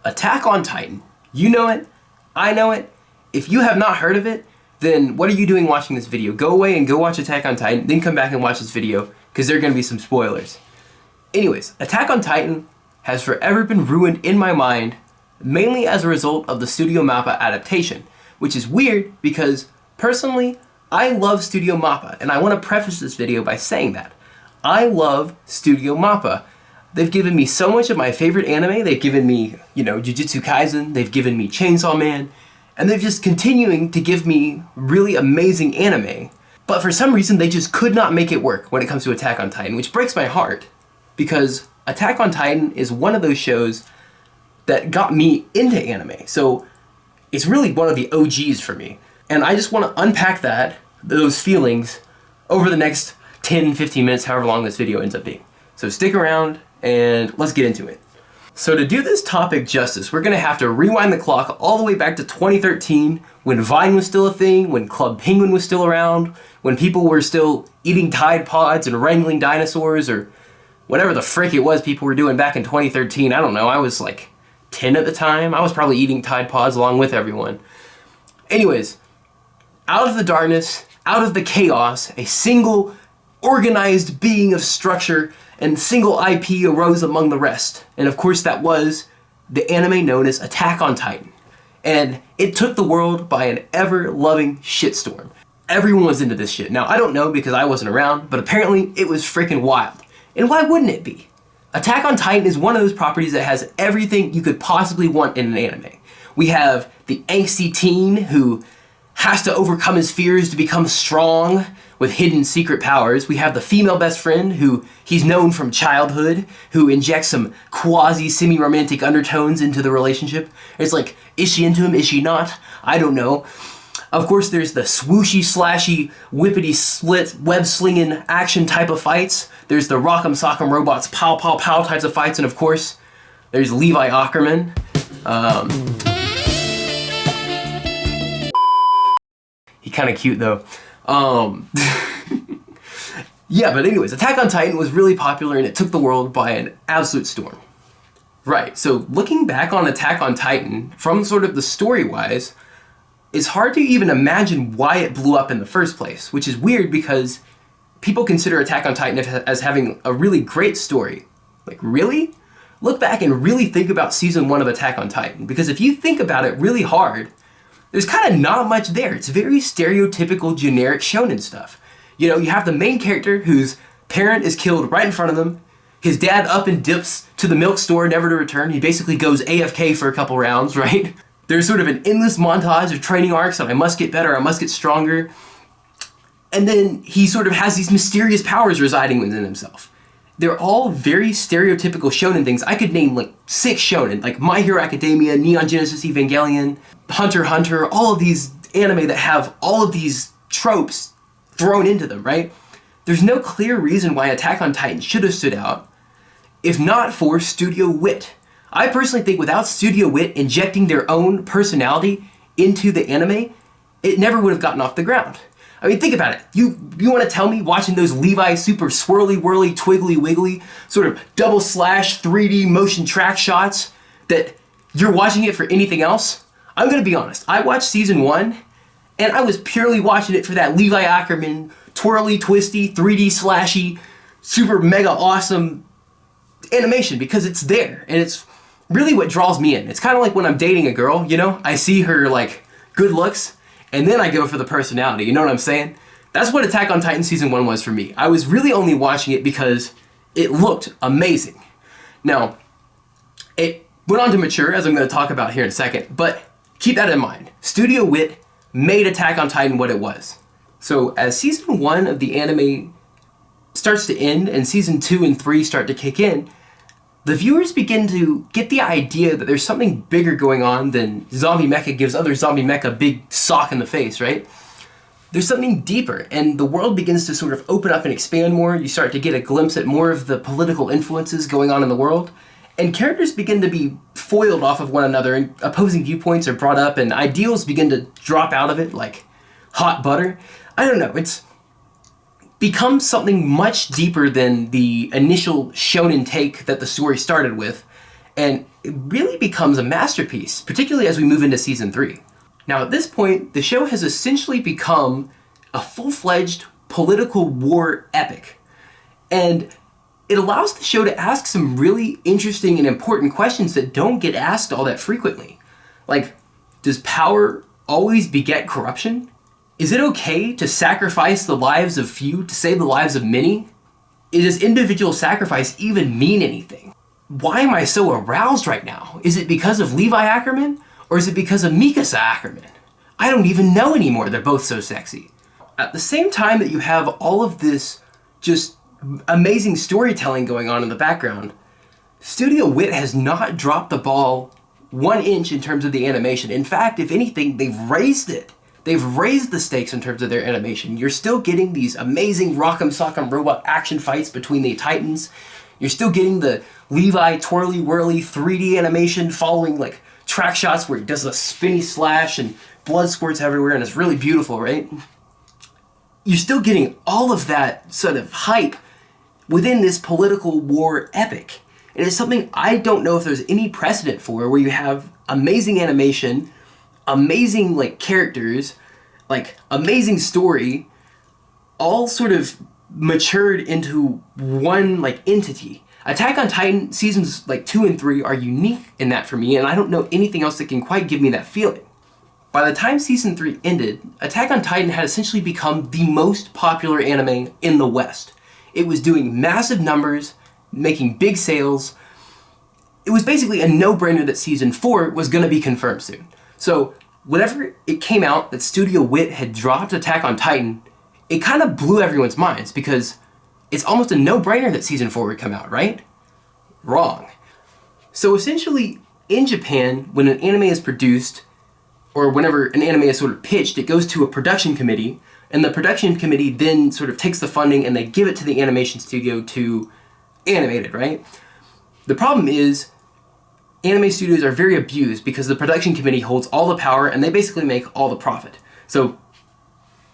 Attack on Titan. You know it. I know it. If you have not heard of it, then what are you doing watching this video? Go away and go watch Attack on Titan, then come back and watch this video, because there are going to be some spoilers. Anyways, Attack on Titan has forever been ruined in my mind, mainly as a result of the Studio Mappa adaptation, which is weird because, personally, I love Studio Mappa, and I want to preface this video by saying that. I love Studio Mappa. They've given me so much of my favorite anime. They've given me, Jujutsu Kaisen, they've given me Chainsaw Man, and they're just continuing to give me really amazing anime. But for some reason, they just could not make it work when it comes to Attack on Titan, which breaks my heart, because Attack on Titan is one of those shows that got me into anime. So it's really one of the OGs for me. And I just want to unpack those feelings, over the next 10, 15 minutes, however long this video ends up being. So stick around and let's get into it. So to do this topic justice, we're going to have to rewind the clock all the way back to 2013, when Vine was still a thing, when Club Penguin was still around, when people were still eating Tide Pods and wrangling dinosaurs, or whatever the frick it was people were doing back in 2013. I don't know, I was like 10 at the time. I was probably eating Tide Pods along with everyone. Anyways, out of the darkness, out of the chaos, a single organized being of structure and single IP arose among the rest. And of course that was the anime known as Attack on Titan. And it took the world by an ever-loving shitstorm. Everyone was into this shit. Now, I don't know because I wasn't around, but apparently it was freaking wild. And why wouldn't it be? Attack on Titan is one of those properties that has everything you could possibly want in an anime. We have the angsty teen who has to overcome his fears to become strong with hidden secret powers. We have the female best friend who he's known from childhood, who injects some quasi-semi-romantic undertones into the relationship. It's like, is she into him? Is she not? I don't know. Of course, there's the swooshy, slashy, whippity split, web-slinging action type of fights. There's the rock'em sock'em robots, pow pow pow types of fights. And of course, there's Levi Ackerman. He kind of cute though. Yeah, but anyways, Attack on Titan was really popular and it took the world by an absolute storm. Right, so looking back on Attack on Titan, from sort of the story-wise, it's hard to even imagine why it blew up in the first place, which is weird because people consider Attack on Titan as having a really great story. Like, really? Look back and really think about Season 1 of Attack on Titan, because if you think about it really hard, there's kind of not much there. It's very stereotypical, generic shonen stuff. You know, you have the main character whose parent is killed right in front of them. His dad up and dips to the milk store, never to return. He basically goes AFK for a couple rounds, right? There's sort of an endless montage of training arcs of I must get better, I must get stronger. And then he sort of has these mysterious powers residing within himself. They're all very stereotypical shonen things. I could name like 6 shonen, like My Hero Academia, Neon Genesis Evangelion, Hunter x Hunter, all of these anime that have all of these tropes thrown into them, right? There's no clear reason why Attack on Titan should have stood out, if not for Studio Wit. I personally think without Studio Wit injecting their own personality into the anime, it never would have gotten off the ground. I mean, think about it. You want to tell me watching those Levi super swirly, whirly, twiggly, wiggly, sort of double slash 3D motion track shots that you're watching it for anything else? I'm going to be honest. I watched Season 1, and I was purely watching it for that Levi Ackerman, twirly, twisty, 3D slashy, super mega awesome animation, because it's there, and it's really what draws me in. It's kind of like when I'm dating a girl, you know? I see her, like, good looks, and then I go for the personality, you know what I'm saying? That's what Attack on Titan Season 1 was for me. I was really only watching it because it looked amazing. Now, it went on to mature, as I'm going to talk about here in a second, but keep that in mind. Studio Wit made Attack on Titan what it was. So as Season 1 of the anime starts to end and Season 2 and 3 start to kick in, the viewers begin to get the idea that there's something bigger going on than zombie mecha gives other zombie mecha a big sock in the face, right? There's something deeper, and the world begins to sort of open up and expand more. You start to get a glimpse at more of the political influences going on in the world, and characters begin to be foiled off of one another, and opposing viewpoints are brought up, and ideals begin to drop out of it like hot butter. I don't know, it's become something much deeper than the initial shonen take that the story started with, And it really becomes a masterpiece, particularly as we move into season 3. Now at this point, the show has essentially become a full-fledged political war epic. And it allows the show to ask some really interesting and important questions that don't get asked all that frequently. Like, does power always beget corruption? Is it okay to sacrifice the lives of few to save the lives of many? Does individual sacrifice even mean anything? Why am I so aroused right now? Is it because of Levi Ackerman? Or is it because of Mikasa Ackerman? I don't even know anymore, they're both so sexy. At the same time that you have all of this just amazing storytelling going on in the background, Studio Wit has not dropped the ball 1 inch in terms of the animation. In fact, if anything, they've raised it. They've raised the stakes in terms of their animation. You're still getting these amazing rock'em sock'em robot action fights between the Titans. You're still getting the Levi twirly whirly 3D animation following like track shots where he does a spinny slash and blood squirts everywhere and it's really beautiful, right? You're still getting all of that sort of hype within this political war epic. And it's something I don't know if there's any precedent for, where you have amazing animation, amazing like characters, like amazing story, all sort of matured into one like entity. Attack on Titan seasons like 2 and 3 are unique in that for me, and I don't know anything else that can quite give me that feeling. By the time season 3 ended, Attack on Titan had essentially become the most popular anime in the West. It was doing massive numbers, making big sales. It was basically a no-brainer that season 4 was going to be confirmed soon. So whenever it came out that Studio Wit had dropped Attack on Titan, it kind of blew everyone's minds because it's almost a no-brainer that season 4 would come out, right? Wrong. So essentially, in Japan, when an anime is produced, or whenever an anime is sort of pitched, it goes to a production committee, and the production committee then sort of takes the funding and they give it to the animation studio to animate it, right? The problem is, anime studios are very abused because the production committee holds all the power and they basically make all the profit. So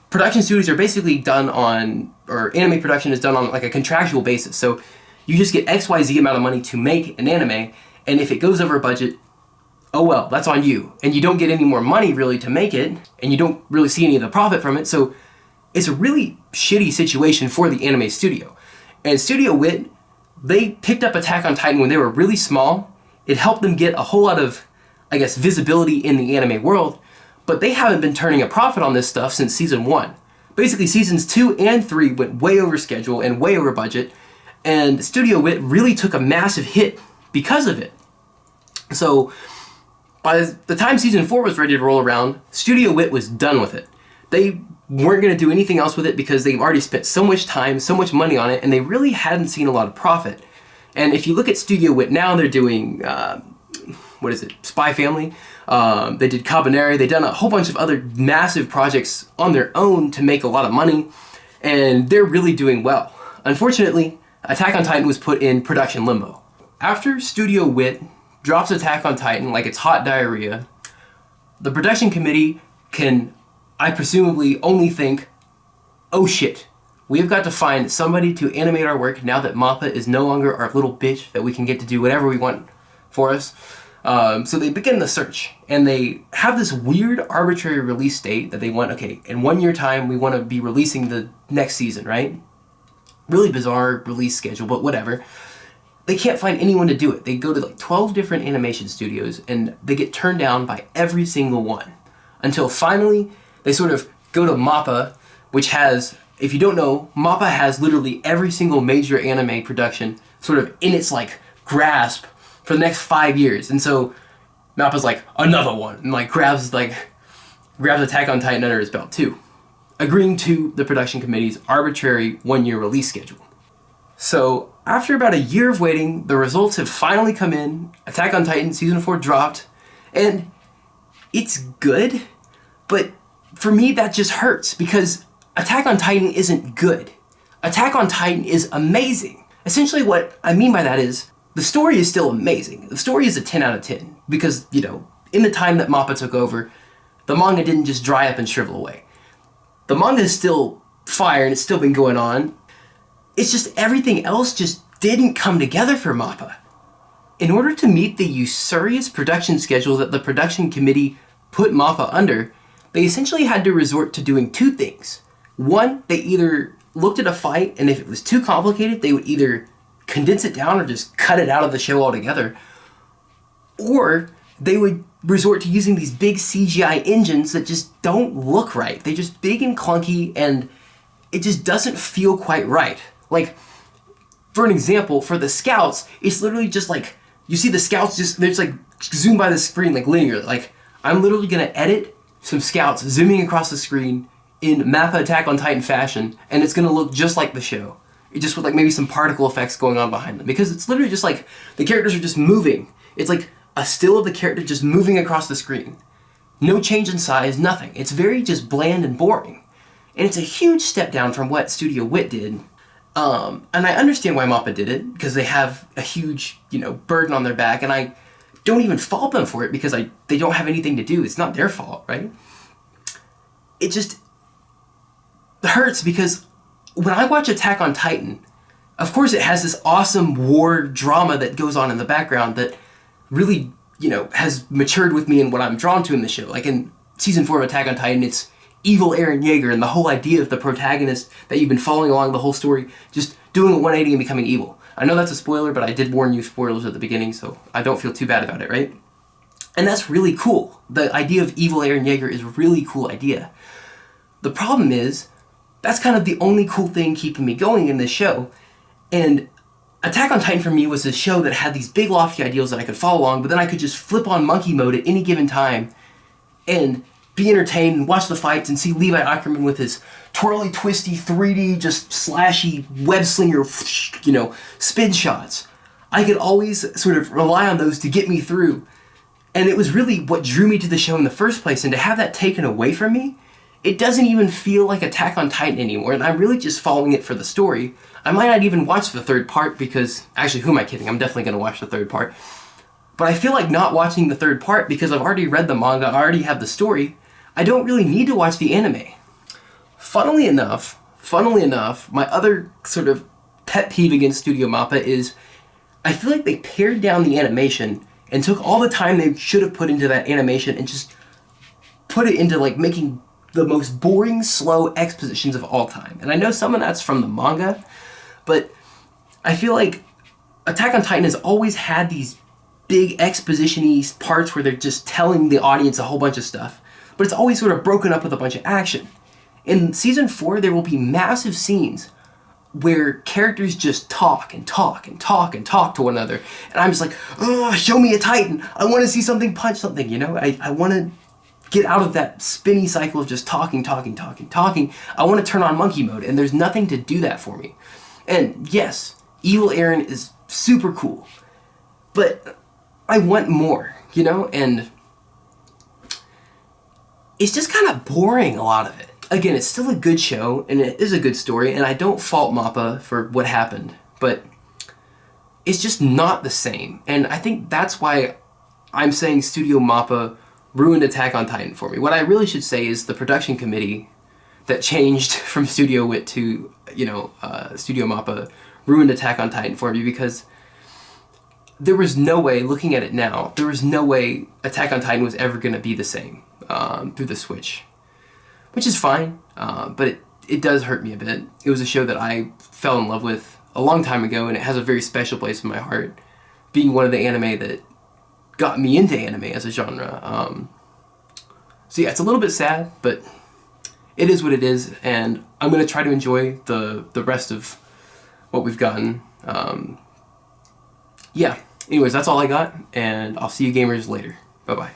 production studios are basically done on, or anime production is done on like a contractual basis. So you just get XYZ amount of money to make an anime, and if it goes over budget, oh well, that's on you. And you don't get any more money really to make it, and you don't really see any of the profit from it. So it's a really shitty situation for the anime studio. And Studio Wit, they picked up Attack on Titan when they were really small. It helped them get a whole lot of, I guess, visibility in the anime world, but they haven't been turning a profit on this stuff since season 1. Basically, seasons 2 and 3 went way over schedule and way over budget, and Studio Wit really took a massive hit because of it. So by the time season 4 was ready to roll around, Studio Wit was done with it. They weren't going to do anything else with it because they've already spent so much time, so much money on it, and they really hadn't seen a lot of profit. And if you look at Studio Wit now, they're doing, Spy Family. They did Cabaneri. They've done a whole bunch of other massive projects on their own to make a lot of money, and they're really doing well. Unfortunately, Attack on Titan was put in production limbo. After Studio Wit drops Attack on Titan like it's hot diarrhea, the production committee can, I presumably, only think, oh shit, we've got to find somebody to animate our work now that Mappa is no longer our little bitch that we can get to do whatever we want for us. So they begin the search, and they have this weird arbitrary release date that they want, okay, in 1 year time we want to be releasing the next season, right? Really bizarre release schedule, but whatever. They can't find anyone to do it. They go to like 12 different animation studios, and they get turned down by every single one. Until finally, they sort of go to Mappa, which has, if you don't know, Mappa has literally every single major anime production sort of in its like grasp for the next 5 years. And so Mappa's like, another one, and like grabs Attack on Titan under his belt too, agreeing to the production committee's arbitrary 1 year release schedule. So after about a year of waiting, the results have finally come in. Attack on Titan season 4 dropped, and it's good, but for me that just hurts because Attack on Titan isn't good. Attack on Titan is amazing. Essentially what I mean by that is, the story is still amazing. The story is a 10 out of 10 because, you know, in the time that Mappa took over, the manga didn't just dry up and shrivel away. The manga is still fire and it's still been going on. It's just everything else just didn't come together for Mappa. in order to meet the usurious production schedule that the production committee put Mappa under, they essentially had to resort to doing two things. One, they either looked at a fight, and if it was too complicated, they would either condense it down or just cut it out of the show altogether, or they would resort to using these big CGI engines that just don't look right. They're just big and clunky, and it just doesn't feel quite right. Like, for an example, for the scouts, it's literally just like, you see the scouts just, they're just like zoomed by the screen like linear. Like, I'm literally gonna edit some scouts zooming across the screen in Mappa Attack on Titan fashion, and it's gonna look just like the show. It just with like maybe some particle effects going on behind them, because it's literally just like the characters are just moving. It's like a still of the character just moving across the screen. No change in size, nothing. It's very just bland and boring. And it's a huge step down from what Studio Wit did. And I understand why Mappa did it, because they have a huge, burden on their back, and I don't even fault them for it, because they don't have anything to do. It's not their fault, right? It just hurts, because when I watch Attack on Titan, of course it has this awesome war drama that goes on in the background that really, has matured with me in what I'm drawn to in the show. Like in Season 4 of Attack on Titan, it's evil Eren Yeager, and the whole idea of the protagonist that you've been following along the whole story just doing a 180 and becoming evil. I know that's a spoiler, but I did warn you spoilers at the beginning, so I don't feel too bad about it, right? And that's really cool. The idea of evil Eren Yeager is a really cool idea. The problem is, that's kind of the only cool thing keeping me going in this show. And Attack on Titan for me was a show that had these big lofty ideals that I could follow along, but then I could just flip on monkey mode at any given time and be entertained and watch the fights and see Levi Ackerman with his twirly, twisty, 3D, just slashy, web slinger, spin shots. I could always sort of rely on those to get me through. And it was really what drew me to the show in the first place, and to have that taken away from me, it doesn't even feel like Attack on Titan anymore, and I'm really just following it for the story. I might not even watch the third part, because, actually, who am I kidding? I'm definitely going to watch the third part. But I feel like not watching the third part, because I've already read the manga, I already have the story, I don't really need to watch the anime. Funnily enough, my other sort of pet peeve against Studio Mappa is, I feel like they pared down the animation and took all the time they should have put into that animation and just put it into like making the most boring, slow expositions of all time. And I know some of that's from the manga, but I feel like Attack on Titan has always had these big exposition-y parts where they're just telling the audience a whole bunch of stuff, but it's always sort of broken up with a bunch of action. In Season 4, there will be massive scenes where characters just talk and talk and talk and talk to one another, and I'm just like, oh, show me a Titan! I want to see something punch something, I want to get out of that spinny cycle of just talking. I want to turn on monkey mode, and there's nothing to do that for me. And yes, evil Eren is super cool, but I want more, and it's just kind of boring, a lot of it. Again, it's still a good show, and it is a good story, and I don't fault Mappa for what happened, but it's just not the same. And I think that's why I'm saying Studio Mappa ruined Attack on Titan for me. What I really should say is the production committee that changed from Studio Wit to, Studio Mappa ruined Attack on Titan for me, because there was no way, looking at it now, there was no way Attack on Titan was ever going to be the same through the Switch. Which is fine, but it does hurt me a bit. It was a show that I fell in love with a long time ago, and it has a very special place in my heart, being one of the anime that got me into anime as a genre. So yeah, it's a little bit sad, but it is what it is, and I'm going to try to enjoy the rest of what we've gotten. Yeah, anyways, that's all I got, and I'll see you gamers later. Bye-bye.